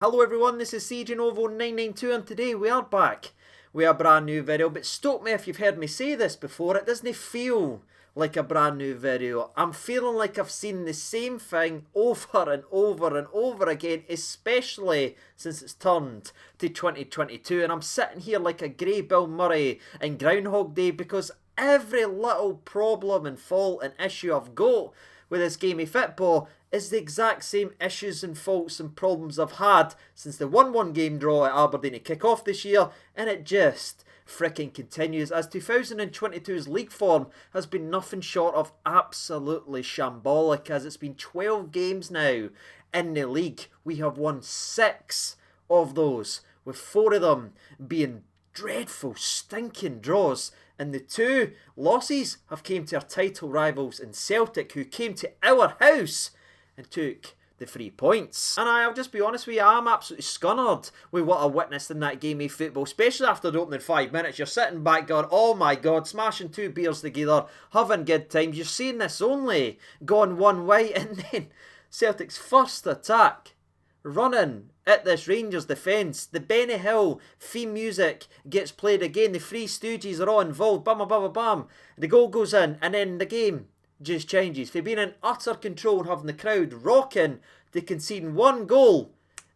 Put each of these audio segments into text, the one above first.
Hello everyone, this is CJNovo992 and today we are back with a brand new video. But stop me if you've heard me say this before, it doesn't feel like a brand new video. I'm feeling like I've seen the same thing over and over and over again, especially since it's turned to 2022, and I'm sitting here like a grey Bill Murray in Groundhog Day because every little problem and fault and issue I've got with this game of football is the exact same issues and faults and problems I've had since the 1-1 game draw at Aberdeen to kick off this year, and it just freaking continues as 2022's league form has been nothing short of absolutely shambolic, as it's been 12 games now in the league. We have won 6 of those, with 4 of them being dreadful, stinking draws. And the 2 losses have came to our title rivals in Celtic, who came to our house and took the 3 points. And I'll just be honest with you, I'm absolutely scunnered with what I witnessed in that game of football, especially after the opening 5 minutes. You're sitting back going, oh my god, smashing 2 beers together, having good times. You're seeing this only gone one way, and then Celtic's first attack, running at this Rangers defence. The Benny Hill theme music gets played again. The Three Stooges are all involved. Bam, bam, bam, bam. The goal goes in, and then the game just changes. For being in utter control and having the crowd rocking to conceding 1 goal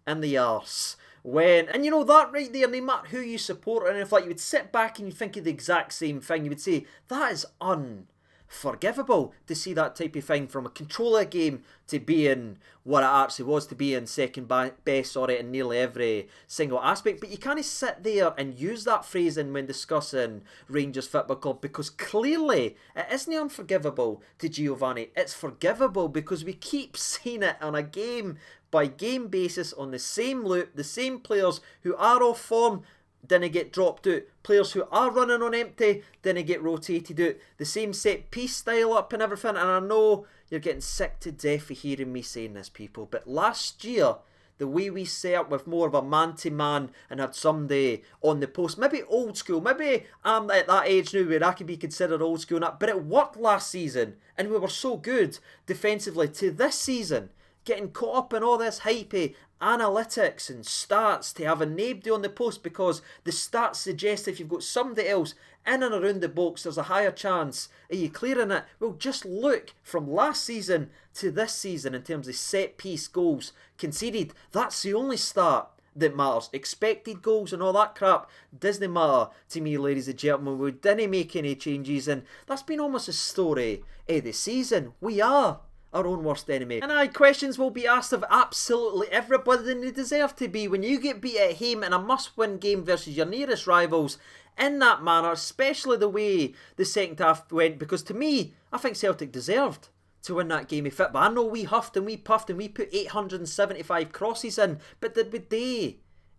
in the arse. And you know that right there, no matter who you support, and if like you would sit back and you think of the exact same thing, you would say, that is unforgivable to see that type of thing from a controller game to being what it actually was, to be in second best in nearly every single aspect. But you can't sit there and use that phrasing when discussing Rangers Football Club, because clearly it isn't unforgivable to Giovanni. It's forgivable because we keep seeing it on a game by game basis on the same loop. The same players who are off form didn't get dropped out. Players who are running on empty didn't get rotated out. The same set piece style up and everything. And I know you're getting sick to death of hearing me saying this, people, but last year, the way we set up with more of a man-to-man and had somebody on the post, maybe old school, maybe I'm at that age now where I can be considered old school and that, but it worked last season and we were so good defensively. To this season, getting caught up in all this hype analytics and stats to have a nobody on the post, because the stats suggest if you've got somebody else in and around the box, there's a higher chance of you clearing it. Well, just look from last season to this season in terms of set piece goals conceded. That's the only stat that matters. Expected goals and all that crap doesn't matter to me, ladies and gentlemen. We didn't make any changes, and that's been almost a story of the season. We are our own worst enemy. And questions will be asked of absolutely everybody, and they deserve to be. When you get beat at home in a must-win game versus your nearest rivals in that manner, especially the way the second half went, because to me, I think Celtic deserved to win that game of football. I know we huffed and we puffed and we put 875 crosses in, but did we do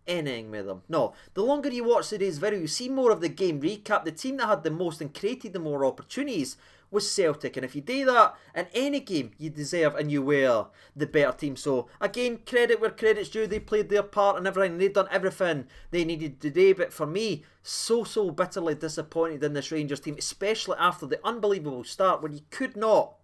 anything with them? No. The longer you watch today's video, you see more of the game recap. The team that had the most and created the more opportunities was Celtic, and if you do that in any game, you deserve and you were the better team. So again, credit where credit's due. They played their part and everything. They've done everything they needed today. But for me, so bitterly disappointed in this Rangers team, especially after the unbelievable start where you could not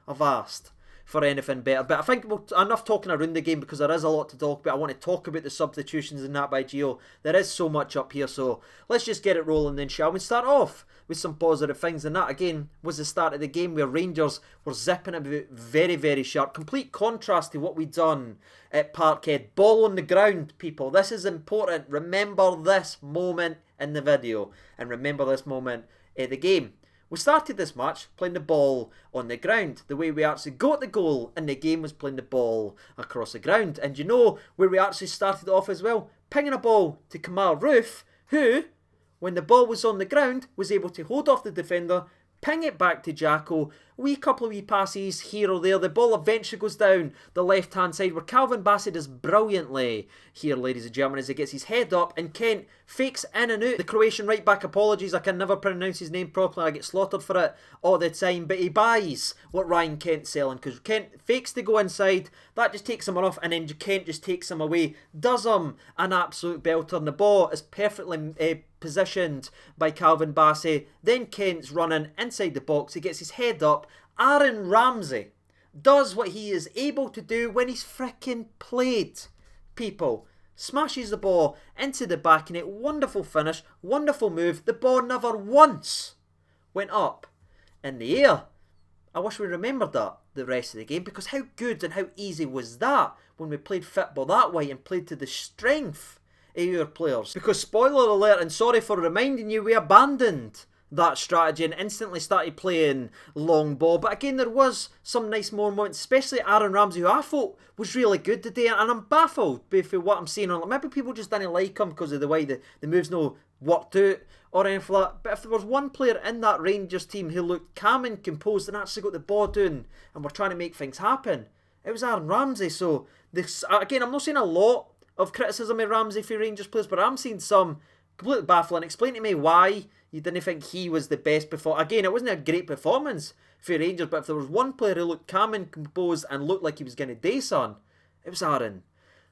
have asked for anything better. But I think enough talking around the game, because there is a lot to talk about. I want to talk about the substitutions and that by Gio. There is so much up here, so let's just get it rolling then, shall we? Start off with some positive things, and that again was the start of the game where Rangers were zipping about very sharp. Complete contrast to what we'd done at Parkhead. Ball on the ground, people. This is important. Remember this moment in the video, and remember this moment at the game. We started this match playing the ball on the ground. The way we actually got the goal in the game was playing the ball across the ground. And you know where we actually started off as well? Pinging a ball to Kamal Roof, who, when the ball was on the ground, was able to hold off the defender, ping it back to Jacko, couple of wee passes here or there. The ball eventually goes down the left-hand side where Calvin Bassey does brilliantly here, ladies and gentlemen, as he gets his head up and Kent fakes in and out. The Croatian right back, apologies, I can never pronounce his name properly, I get slaughtered for it all the time, but he buys what Ryan Kent's selling, because Kent fakes to go inside, that just takes him off, and then Kent just takes him away, does him an absolute belter, and the ball is perfectly positioned by Calvin Bassey. Then Kent's running inside the box, he gets his head up. Aaron Ramsey does what he is able to do when he's fricking played, people. smashes the ball into the back net. Wonderful finish, wonderful move. The ball never once went up in the air. I wish we remembered that the rest of the game, because how good and how easy was that when we played football that way and played to the strength of your players. Because spoiler alert, and sorry for reminding you, we abandoned that strategy and instantly started playing long ball. But again, there was some nice moments, especially Aaron Ramsey, who I thought was really good today, and I'm baffled with what I'm seeing on it. Maybe people just didn't like him because of the way the moves no worked out or anything like that. But if there was one player in that Rangers team who looked calm and composed and actually got the ball down and were trying to make things happen, it was Aaron Ramsey. So this, again, I'm not saying a lot of criticism of Ramsey for Rangers players, but I'm seeing some completely baffling. Explain to me why you didn't think he was the best before. Again, it wasn't a great performance for Rangers, but if there was one player who looked calm and composed and looked like he was going to do something, it was Aaron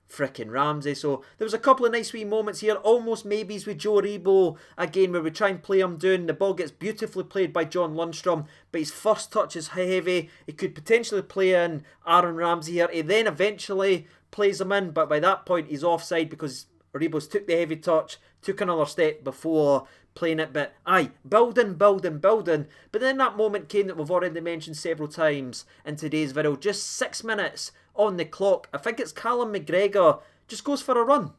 frickin' Ramsey. So there was a couple of nice wee moments here, almost maybes with Joe Aribo again, where we try and play him down. The ball gets beautifully played by John Lundstrom, but his first touch is heavy. He could potentially play in Aaron Ramsey here. He then eventually plays him in, but by that point he's offside because Aribo's took the heavy touch, took another step before playing it. But aye, building. But then that moment came that we've already mentioned several times in today's video. Just 6 minutes on the clock. I think it's Callum McGregor just goes for a run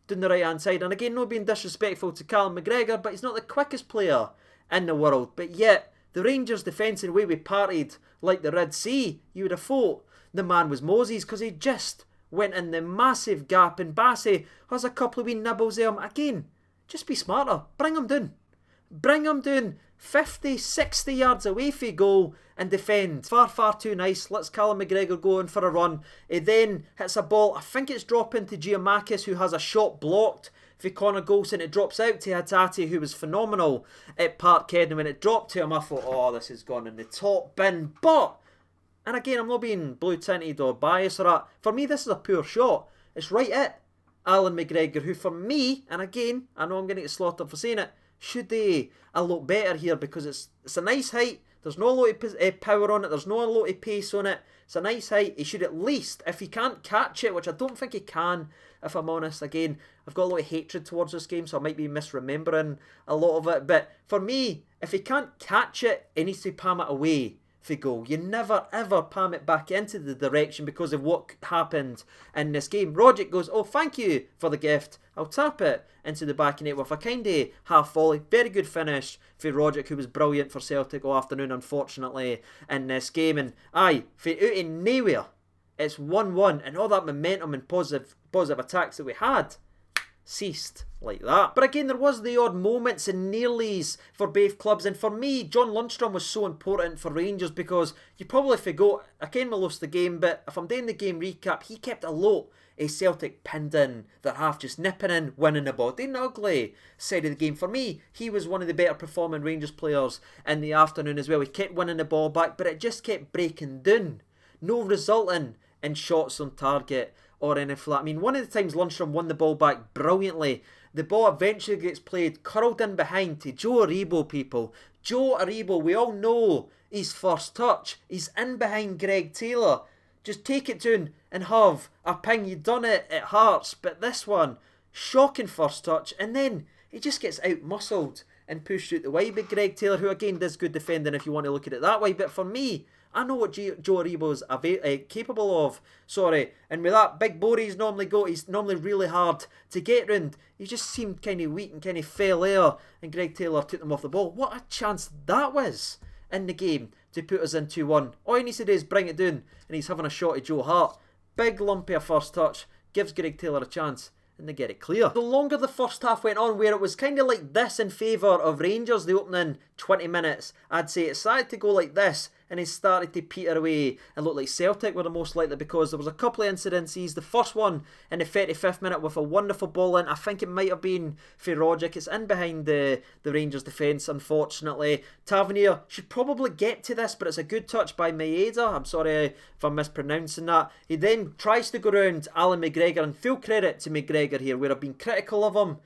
down the right hand side. And again, not being disrespectful to Callum McGregor, but he's not the quickest player in the world. But yet, the Rangers defence and the way we partied like the Red Sea, you would have thought the man was Moses, because he just went in the massive gap, and Bassey has a couple of wee nibbles there. Again, just be smarter. Bring him down. Bring him down 50, 60 yards away from goal and defend. Far too nice. Let's Callum McGregor go in for a run. He then hits a ball. I think it's dropping to Giovanni, who has a shot blocked for Connor Golson. It drops out to Hatate, who was phenomenal at Parkhead. And when it dropped to him, I thought, oh, this has gone in the top bin. But, and again, I'm not being blue-tinted or biased or that. For me, this is a poor shot. It's right at Alan McGregor, who for me, and again, I know I'm going to get slaughtered for saying it, should they a lot better here, because it's a nice height. There's no a lot of power on it. There's no a lot of pace on it. It's a nice height. He should at least, if he can't catch it, which I don't think he can, if I'm honest. Again, I've got a lot of hatred towards this game, so I might be misremembering a lot of it. But for me, if he can't catch it, he needs to palm it away for goal. You never ever palm it back into the direction because of what happened in this game. Rogic goes, oh, thank you for the gift. I'll tap it into the back of net with a kind of half volley. Very good finish for Rogic, who was brilliant for Celtic all afternoon, unfortunately, in this game. And aye, for out of nowhere, it's 1-1, and all that momentum and positive attacks that we had ceased like that. But again, there was the odd moments and nearlies for both clubs, and for me, John Lundstrom was so important for Rangers, because you probably forgot, again we lost the game, but if I'm doing the game recap, he kept a lot of Celtic pinned in, their half just nipping in, winning the ball. The ugly side of the game. For me, he was one of the better performing Rangers players in the afternoon as well. He kept winning the ball back, but it just kept breaking down. No resulting in shots on target or anything like that. I mean, one of the times Lundstrom won the ball back brilliantly, the ball eventually gets played, curled in behind to Joe Aribo, people. Joe Aribo, we all know his first touch. He's in behind Greg Taylor. Just take it down and have a ping. You've done it at Hearts, but this one, shocking first touch, and then he just gets out-muscled and pushed out the way by Greg Taylor, who again does good defending if you want to look at it that way. But for me, I know what Joe Aribo's capable of. And with that big bore he's normally got, he's normally really hard to get round. He just seemed kind of weak and kind of fell there, and Greg Taylor took them off the ball. What a chance that was in the game to put us in 2-1. All he needs to do is bring it down, and he's having a shot at Joe Hart. Big lumpy first touch, gives Greg Taylor a chance, and they get it clear. The longer the first half went on, where it was kind of like this in favour of Rangers, the opening 20 minutes, I'd say it started to go like this, and it started to peter away and look like Celtic were the most likely, because there was a couple of incidences. The first one in the 35th minute with a wonderful ball in. I think it might have been for Rogic. It's in behind the Rangers defence, unfortunately. Tavernier should probably get to this, but it's a good touch by Maeda. I'm sorry if I'm mispronouncing that. He then tries to go round Alan McGregor, and full credit to McGregor here, where I've been critical of him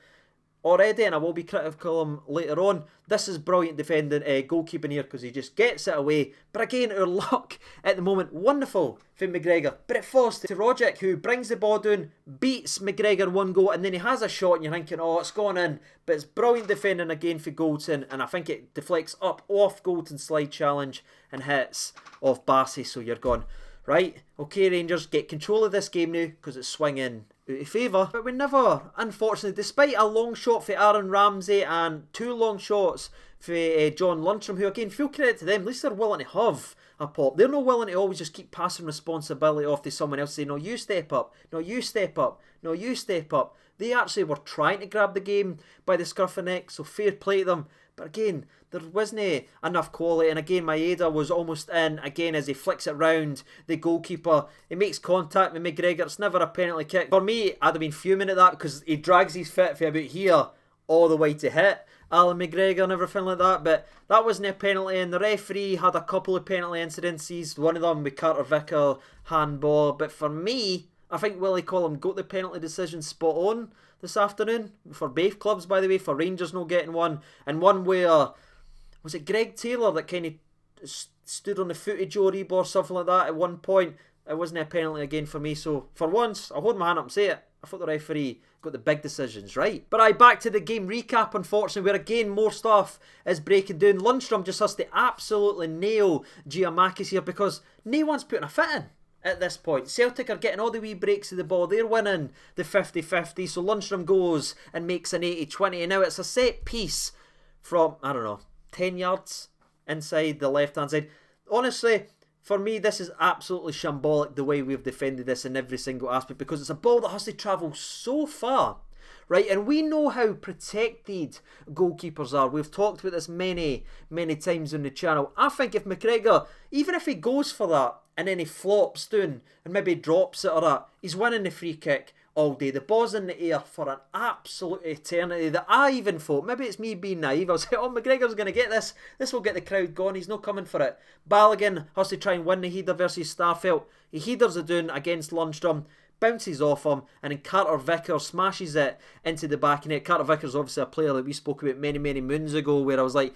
already, and I will be critical of him later on. This is brilliant defending, goalkeeping here, because he just gets it away. But again, our luck at the moment, wonderful for McGregor, but it falls to Rogic, who brings the ball down, beats McGregor 1 goal, and then he has a shot and you're thinking, oh, it's gone in. But it's brilliant defending again for Goldson, and I think it deflects up off Goldson's slide challenge and hits off Bassey, so you're gone. Right, okay Rangers, get control of this game now, because it's swinging out of favour. But we never, unfortunately, despite a long shot for Aaron Ramsey and 2 long shots for John Lundstram, who again, full credit to them, at least they're willing to have a pop. They're not willing to always just keep passing responsibility off to someone else, saying, no, you step up, no, you step up, no, you step up. They actually were trying to grab the game by the scruff of the neck, so fair play to them. But again, there wasn't enough quality, and again Maeda was almost in again as he flicks it round the goalkeeper. He makes contact with McGregor. It's never a penalty kick. For me, I'd have been fuming at that, because he drags his foot for about here all the way to hit Alan McGregor and everything like that. But that wasn't a penalty, and the referee had a couple of penalty incidences, one of them with Carter Vicker handball. But for me, I think Willie Collum got the penalty decision spot on this afternoon, for both clubs by the way, for Rangers not getting one, and one where, was it Greg Taylor that kind of stood on the foot of Joe Reba or something like that at one point? It wasn't a penalty again for me, so for once, I'll hold my hand up and say it, I thought the referee got the big decisions right. But back to the game recap, unfortunately, where again more stuff is breaking down. Lundstram just has to absolutely nail Giovanni here, because no one's putting a fit in at this point. Celtic are getting all the wee breaks of the ball. They're winning the 50-50, so Lundstram goes and makes an 80-20, and now it's a set piece from, I don't know, 10 yards inside the left hand side. Honestly, for me, this is absolutely shambolic the way we've defended this in every single aspect, because it's a ball that has to travel so far, right? And we know how protected goalkeepers are. We've talked about this many times on the channel. I think if McGregor, even if he goes for that and then he flops down and maybe drops it or that, he's winning the free kick all day. The ball's in the air for an absolute eternity that I even thought, maybe it's me being naive, I was like, oh, McGregor's going to get this. This will get the crowd going. He's not coming for it. Balogun has to try and win the header versus Starfelt. He headers it down against Lundstram, bounces off him, and then Carter Vicker smashes it into the back of net. Carter Vicker's obviously a player that we spoke about many moons ago, where I was like,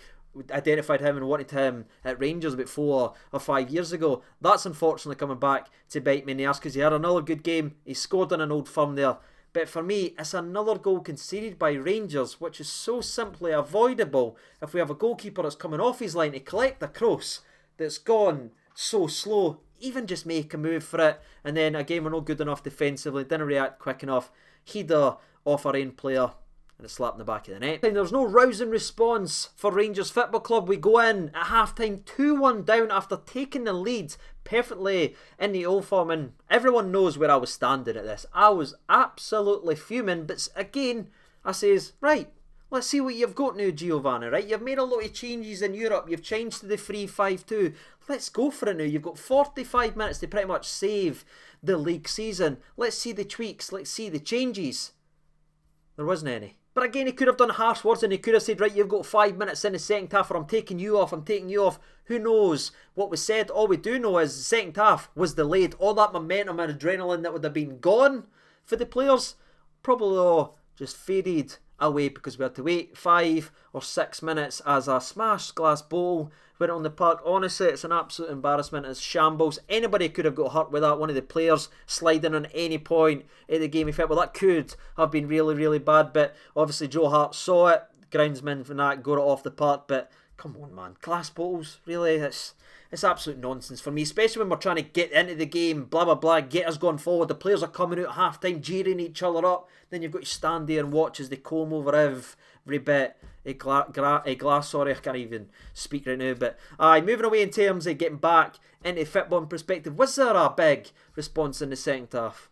identified him and wanted him at Rangers about 4 or 5 years ago. That's unfortunately coming back to bite me in the arse, because he had another good game. He scored on an Old Firm there. But for me, it's another goal conceded by Rangers, which is so simply avoidable if we have a goalkeeper that's coming off his line to collect a cross that's gone so slow. Even just make a move for it, and then again we're not good enough defensively, didn't react quick enough. Header off our own player, and a slap in the back of the net. And there's no rousing response for Rangers Football Club. We go in at half-time 2-1 down after taking the lead perfectly in the Old Firm, and everyone knows where I was standing at this. I was absolutely fuming, but again, I says, right, let's see what you've got now, Giovanni, right? You've made a lot of changes in Europe. You've changed to the 3-5-2. Let's go for it now. You've got 45 minutes to pretty much save the league season. Let's see the tweaks. Let's see the changes. There wasn't any. But again, he could have done harsh words, and he could have said, right, you've got 5 minutes in the second half, or I'm taking you off, I'm taking you off. Who knows what was said? All we do know is the second half was delayed. All that momentum and adrenaline that would have been gone for the players probably all just faded away, because we had to wait 5 or 6 minutes as a smashed glass bowl went on the park. Honestly, it's an absolute embarrassment. It's shambles. Anybody could have got hurt with that. One of the players sliding on any point in the game. Well, that could have been really bad, but obviously Joe Hart saw it. Groundsman from that got it off the park, but come on, man. Glass bottles, really? It's absolute nonsense for me, especially when we're trying to get into the game, blah blah blah, get us going forward. The players are coming out at half time, jeering each other up. Then you've got to stand there and watch as they comb over every bit of glass. Sorry, I can't even speak right now. But moving away in terms of getting back into football perspective, was there a big response in the second half?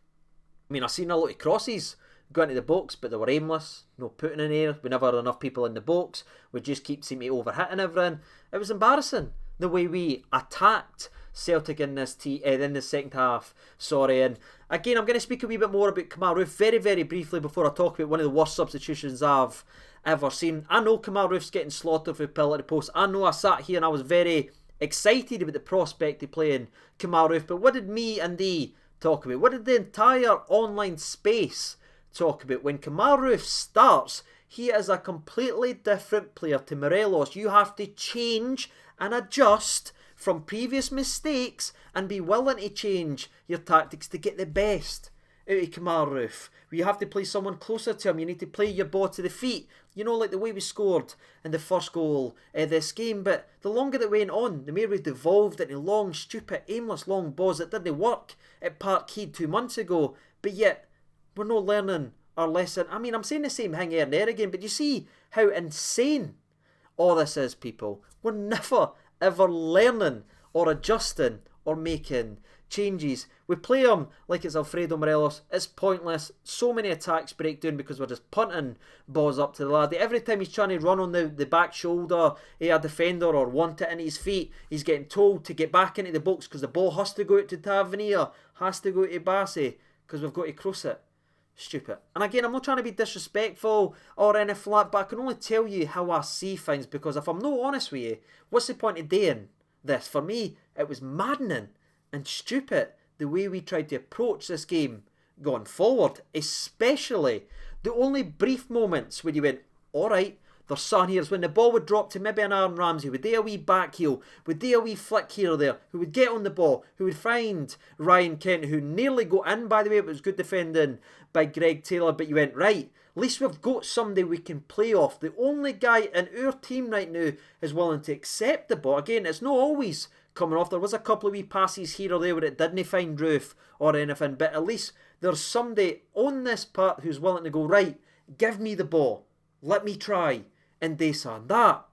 I mean, I've seen a lot of crosses go into the box, but they were aimless, no putting in air. We never had enough people in the box. We just keep seeming to overhitting everything. It was embarrassing the way we attacked Celtic in this in the second half. Sorry, and again, I'm going to speak a wee bit more about Kamal Roof very briefly before I talk about one of the worst substitutions I've ever seen. I know Kamal Roof's getting slaughtered for pillar to post. I know I sat here and I was very excited about the prospect of playing Kamal Roof, but what did me and thee talk about? What did the entire online space talk about. When Kamaru starts, he is a completely different player to Morelos. You have to change and adjust from previous mistakes and be willing to change your tactics to get the best out of Kamaru. You have to play someone closer to him. You need to play your ball to the feet. You know, like the way we scored in the first goal this game. But the longer that went on, the more we devolved into long, stupid, aimless long balls that didn't work at Parkhead 2 months ago. But yet, we're not learning our lesson. I mean, I'm saying the same thing here and there again, but you see how insane all this is, people. We're never, ever learning or adjusting or making changes. We play him like it's Alfredo Morelos. It's pointless. So many attacks break down because we're just punting balls up to the laddie. Every time he's trying to run on the back shoulder, a defender, or want it into his feet, he's getting told to get back into the box because the ball has to go out to Tavernier, has to go to Bassi, because we've got to cross it. Stupid. And again, I'm not trying to be disrespectful or anything like that, but I can only tell you how I see things, because if I'm not honest with you, what's the point of doing this? For me, it was maddening and stupid the way we tried to approach this game going forward, especially the only brief moments when you went, alright, there's something here, is when the ball would drop to maybe an Aaron Ramsey, would do a wee back heel, would do a wee flick here or there, who would get on the ball, who would find Ryan Kent, who nearly got in, by the way, but it was good defending by Greg Taylor. But you went, right, at least we've got somebody we can play off. The only guy in our team right now is willing to accept the ball. Again, it's not always coming off. There was a couple of wee passes here or there where it didn't find Roof or anything, but at least there's somebody on this part who's willing to go, right, give me the ball, let me try and do something. That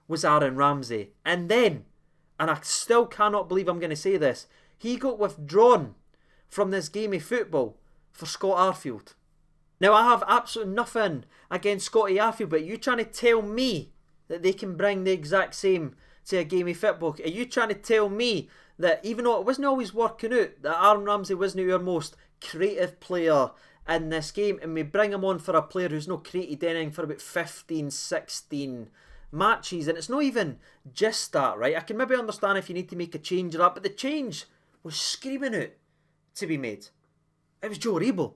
was Aaron Ramsey. And then, and I still cannot believe I'm going to say this, he got withdrawn from this game of football for Scott Arfield. Now, I have absolutely nothing against Scotty Arfield, but are you trying to tell me that they can bring the exact same to a game of football? Are you trying to tell me that even though it wasn't always working out, that Aaron Ramsey wasn't our most creative player in this game, and we bring him on for a player who's not created anything for about 15, 16 matches? And it's not even just that, right? I can maybe understand if you need to make a change or that, but the change was screaming out to be made. It was Joe Rebo,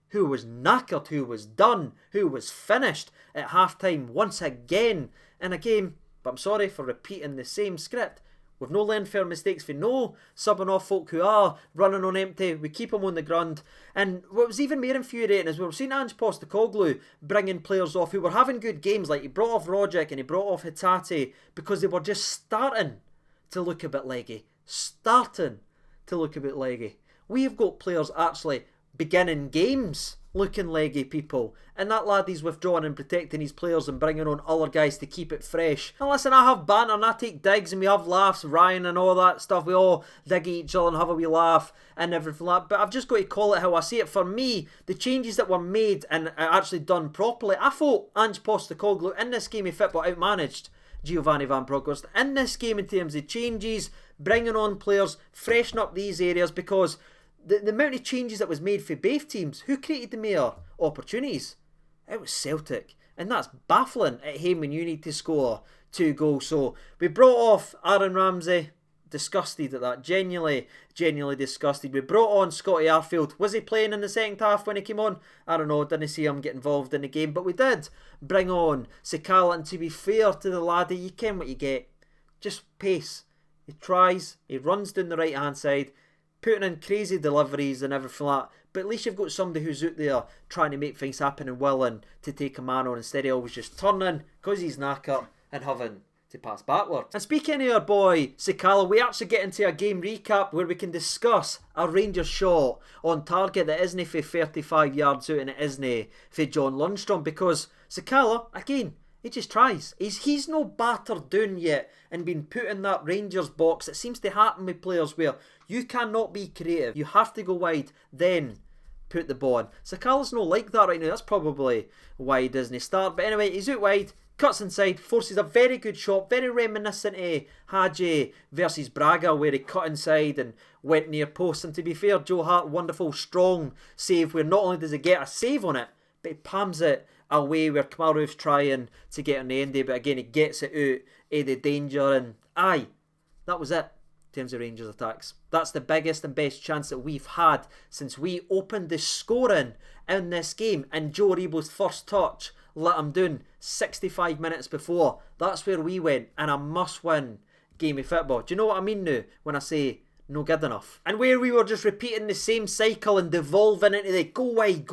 who was knackered, who was done, who was finished at half-time once again in a game. But I'm sorry for repeating the same script. We've no learned from mistakes. We know subbing off folk who are running on empty. We keep them on the ground. And what was even more infuriating is we were seeing Ange Postecoglou bringing players off who were having good games. Like he brought off Rogic and he brought off Hatate because they were just starting to look a bit leggy. Starting to look a bit leggy. We have got players actually beginning games looking leggy, people, and that laddie's withdrawing and protecting his players and bringing on other guys to keep it fresh. And listen, I have banter and I take digs and we have laughs, Ryan and all that stuff. We all dig at each other and have a wee laugh and everything like that. But I've just got to call it how I see it. For me, the changes that were made and actually done properly, I thought Ange Postecoglou in this game of football outmanaged Giovanni van Bronckhorst in this game in terms of changes, bringing on players, freshen up these areas, because the amount of changes that was made for both teams, who created the more opportunities? It was Celtic. And that's baffling at home when you need to score 2 goals. So we brought off Aaron Ramsey. Disgusted at that. Genuinely disgusted. We brought on Scotty Arfield. Was he playing in the second half when he came on? I don't know. Didn't see him get involved in the game. But we did bring on Sakala. And to be fair to the laddie, you ken what you get. Just pace. He tries. He runs down the right hand side, putting in crazy deliveries and everything like that. But at least you've got somebody who's out there trying to make things happen and willing to take a man on instead of always just turning because he's knackered and having to pass backwards. And speaking of our boy Sakala, we actually get into a game recap where we can discuss a Rangers shot on target that isn't for 35 yards out and it isn't for John Lundstrom, because Sakala, again, he just tries. He's no battered down yet and been put in that Rangers box. It seems to happen with players where you cannot be creative. You have to go wide, then put the ball in. Sakala's not like that right now. That's probably why he doesn't start. But anyway, he's out wide, cuts inside, forces a very good shot, very reminiscent of Hagi versus Braga, where he cut inside and went near post. And to be fair, Joe Hart, wonderful, strong save, where not only does he get a save on it, but he palms it away where Kamaru's trying to get on the end of it. But again, he gets it out of the danger. And aye, that was it. in terms of Rangers attacks. That's the biggest and best chance that we've had since we opened the scoring in this game. And Joe Aribo's first touch let him down 65 minutes before. That's where we went, and a must-win game of football. Do you know what I mean now when I say no good enough? And where we were just repeating the same cycle and devolving into the go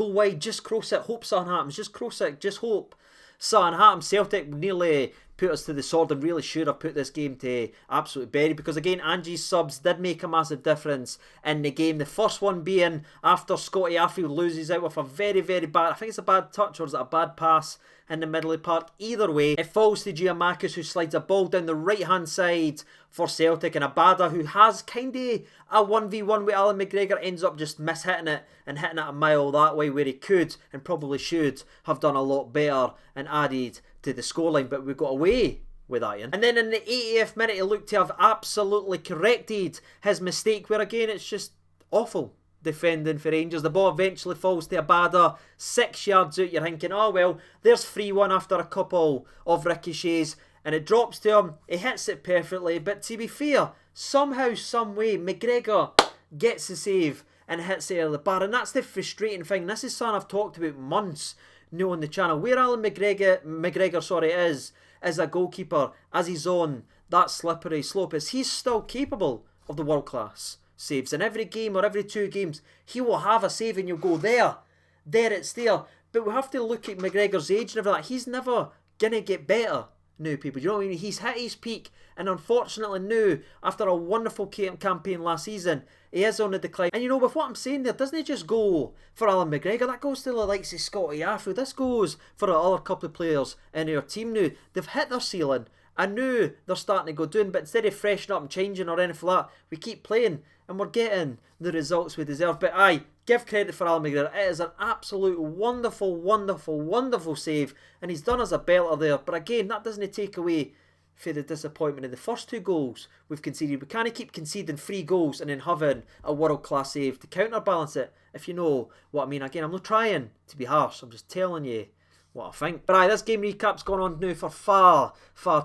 wide, just cross it, hope something happens, just cross it, just hope something happens. Celtic nearly put us to the sword and really should have put this game to absolute bury, because again Angie's subs did make a massive difference in the game. The first one being after Scotty Arfield loses out with a very bad, I think it's a bad touch or is it a bad pass in the middle of the park. Either way, it falls to Giovanni, who slides a ball down the right hand side for Celtic, and Abada, who has kind of a 1v1 with Alan McGregor, ends up just mishitting it and hitting it a mile that way, where he could and probably should have done a lot better and added to the scoreline, but we got away with that. And then in the 80th minute, he looked to have absolutely corrected his mistake, where again it's just awful defending for Rangers. The ball eventually falls to Abada 6 yards out. You're thinking, oh well, there's 3-1 after a couple of ricochets, and it drops to him. He hits it perfectly, but to be fair, somehow, some way, McGregor gets the save and hits it out of the bar. And that's the frustrating thing. This is something I've talked about months now on the channel. Where Alan McGregor is as a goalkeeper, as he's on that slippery slope, is he's still capable of the world class saves. In every game or every 2 games, he will have a save and you'll go, there it's there. But we have to look at McGregor's age and everything. He's never gonna get better now, people. You know what I mean? He's hit his peak, and unfortunately now, after a wonderful campaign last season, he is on the decline. And you know, with what I'm saying there, doesn't it just go for Alan McGregor? That goes to the likes of Scotty Arfield. This goes for the other couple of players in our team now. They've hit their ceiling. I knew they're starting to go down, but instead of freshening up and changing or anything like that, we keep playing and we're getting the results we deserve. But aye, give credit for Alan McGregor. It is an absolute wonderful save, and he's done us a belter there. But again, that doesn't take away for the disappointment of the first 2 goals we've conceded. We can't keep conceding 3 goals and then having a world-class save to counterbalance it, if you know what I mean. Again, I'm not trying to be harsh, I'm just telling you what I think. But aye, this game recap's gone on now for far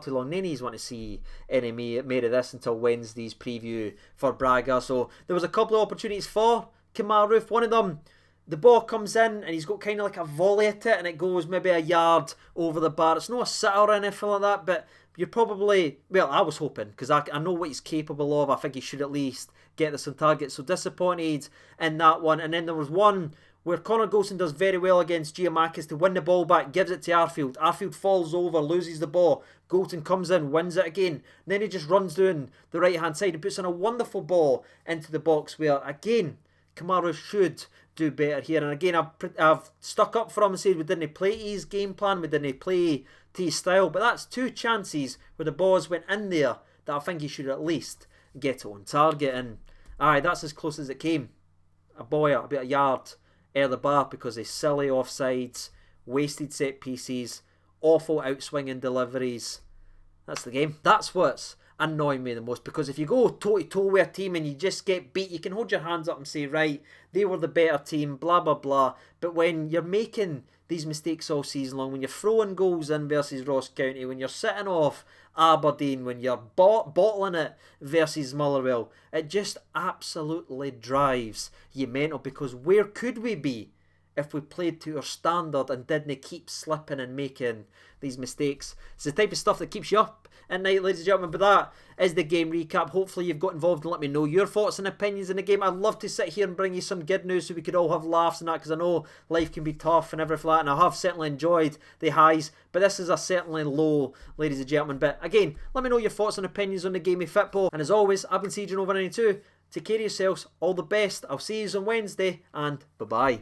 too long. None of you want to see any more of this until Wednesday's preview for Braga. So there was a couple of opportunities for Kamaru. One of them, the ball comes in and he's got kind of like a volley at it and it goes maybe a yard over the bar. It's not a sitter or anything like that, but you're probably, well, I was hoping, because I know what he's capable of. I think he should at least get this on target. So disappointed in that one. And then there was one where Connor Golson does very well against Giamakis to win the ball back, gives it to Arfield. Arfield falls over, loses the ball. Golson comes in, wins it again. And then he just runs down the right-hand side and puts in a wonderful ball into the box where, again, Kamaru should do better here. And again, I've stuck up for him and said we didn't play his game plan, we didn't play to his style. But that's 2 chances where the balls went in there that I think he should at least get it on target. And aye, that's as close as it came. A boy about a yard out of the bar because of silly offsides, wasted set pieces, awful outswinging deliveries. That's the game. That's what's annoying me the most, because if you go toe to toe with a team and you just get beat, you can hold your hands up and say, right, they were the better team, blah blah blah. But when you're making these mistakes all season long, when you're throwing goals in versus Ross County, when you're sitting off Aberdeen, when you're bottling it versus Motherwell, it just absolutely drives you mental. Because where could we be if we played to our standard and didn't keep slipping and making these mistakes? It's the type of stuff that keeps you up at night, ladies and gentlemen. But that is the game recap. Hopefully you've got involved and let me know your thoughts and opinions in the game. I'd love to sit here and bring you some good news so we could all have laughs and that, because I know life can be tough and everything like that, and I have certainly enjoyed the highs, but this is a certainly low, ladies and gentlemen. But again, let me know your thoughts and opinions on the game of football. And as always, I've been Conceding over 92. Take care of yourselves, all the best. I'll see you on Wednesday, and bye bye.